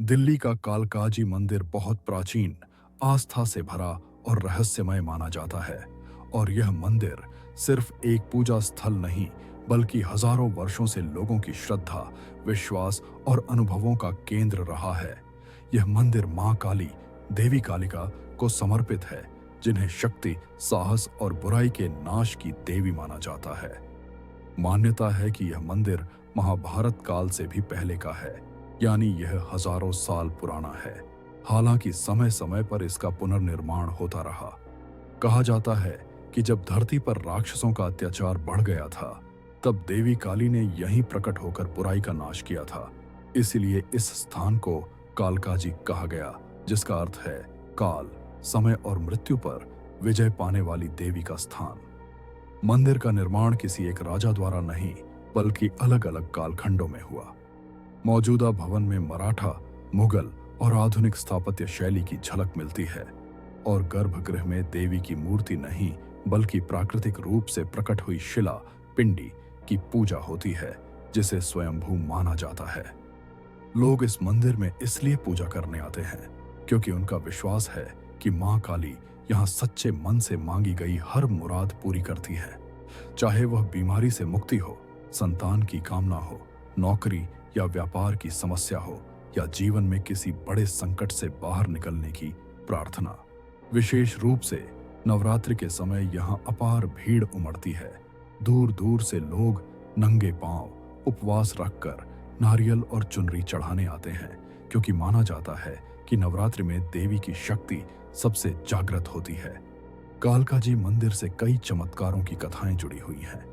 दिल्ली का कालकाजी मंदिर बहुत प्राचीन, आस्था से भरा और रहस्यमय माना जाता है। और यह मंदिर सिर्फ एक पूजा स्थल नहीं, बल्कि हजारों वर्षों से लोगों की श्रद्धा, विश्वास और अनुभवों का केंद्र रहा है। यह मंदिर मां काली, देवी कालिका को समर्पित है, जिन्हें शक्ति, साहस और बुराई के नाश की देवी माना जाता है। मान्यता है कि यह मंदिर महाभारत काल से भी पहले का है, यानी यह हजारों साल पुराना है। हालांकि समय समय पर इसका पुनर्निर्माण होता रहा। कहा जाता है कि जब धरती पर राक्षसों का अत्याचार बढ़ गया था, तब देवी काली ने यहीं प्रकट होकर बुराई का नाश किया था। इसलिए इस स्थान को कालकाजी कहा गया, जिसका अर्थ है काल, समय और मृत्यु पर विजय पाने वाली देवी का स्थान। मंदिर का निर्माण किसी एक राजा द्वारा नहीं, बल्कि अलग अलग कालखंडों में हुआ। मौजूदा भवन में मराठा, मुगल और आधुनिक स्थापत्य शैली की झलक मिलती है। और गर्भगृह में देवी की मूर्ति नहीं, बल्कि प्राकृतिक रूप से प्रकट हुई शिला पिंडी की पूजा होती है, जिसे स्वयंभू माना जाता है। लोग इस मंदिर में इसलिए पूजा करने आते हैं क्योंकि उनका विश्वास है कि मां काली यहाँ सच्चे मन से मांगी गई हर मुराद पूरी करती है। चाहे वह बीमारी से मुक्ति हो, संतान की कामना हो, नौकरी या व्यापार की समस्या हो, या जीवन में किसी बड़े संकट से बाहर निकलने की प्रार्थना। विशेष रूप से नवरात्रि के समय यहाँ अपार भीड़ उमड़ती है। दूर दूर से लोग नंगे पांव उपवास रखकर नारियल और चुनरी चढ़ाने आते हैं, क्योंकि माना जाता है कि नवरात्रि में देवी की शक्ति सबसे जागृत होती है। कालकाजी मंदिर से कई चमत्कारों की कथाएं जुड़ी हुई हैं।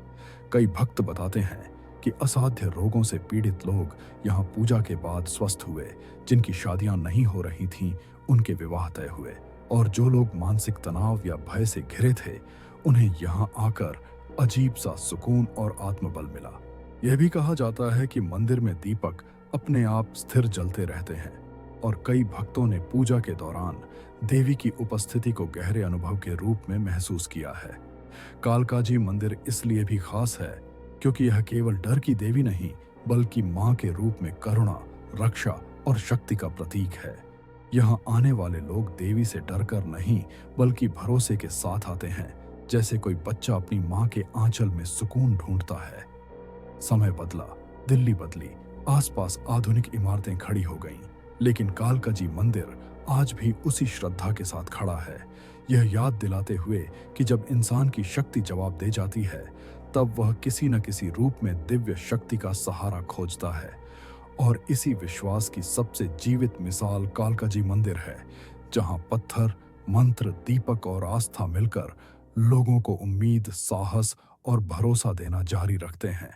कई भक्त बताते हैं कि असाध्य रोगों से पीड़ित लोग यहाँ पूजा के बाद स्वस्थ हुए। जिनकी शादियां नहीं हो रही थीं, उनके विवाह तय हुए। और जो लोग मानसिक तनाव या भय से घिरे थे, उन्हें यहाँ आकर अजीब सा सुकून और आत्मबल मिला। यह भी कहा जाता है कि मंदिर में दीपक अपने आप स्थिर जलते रहते हैं, और कई भक्तों ने पूजा के दौरान देवी की उपस्थिति को गहरे अनुभव के रूप में महसूस किया है। कालकाजी मंदिर इसलिए भी खास है क्योंकि यह केवल डर की देवी नहीं, बल्कि मां के रूप में करुणा, रक्षा और शक्ति का प्रतीक है। यहाँ आने वाले लोग देवी से डरकर नहीं, बल्कि भरोसे के साथ आते हैं, जैसे कोई बच्चा अपनी मां के आंचल में सुकून ढूंढता है। समय बदला, दिल्ली बदली, आसपास आधुनिक इमारतें खड़ी हो गईं, लेकिन कालकाजी मंदिर आज भी उसी श्रद्धा के साथ खड़ा है। यह याद दिलाते हुए कि जब इंसान की शक्ति जवाब दे जाती है, तब वह किसी न किसी रूप में दिव्य शक्ति का सहारा खोजता है। और इसी विश्वास की सबसे जीवित मिसाल कालकाजी मंदिर है, जहां पत्थर, मंत्र, दीपक और आस्था मिलकर लोगों को उम्मीद, साहस और भरोसा देना जारी रखते हैं।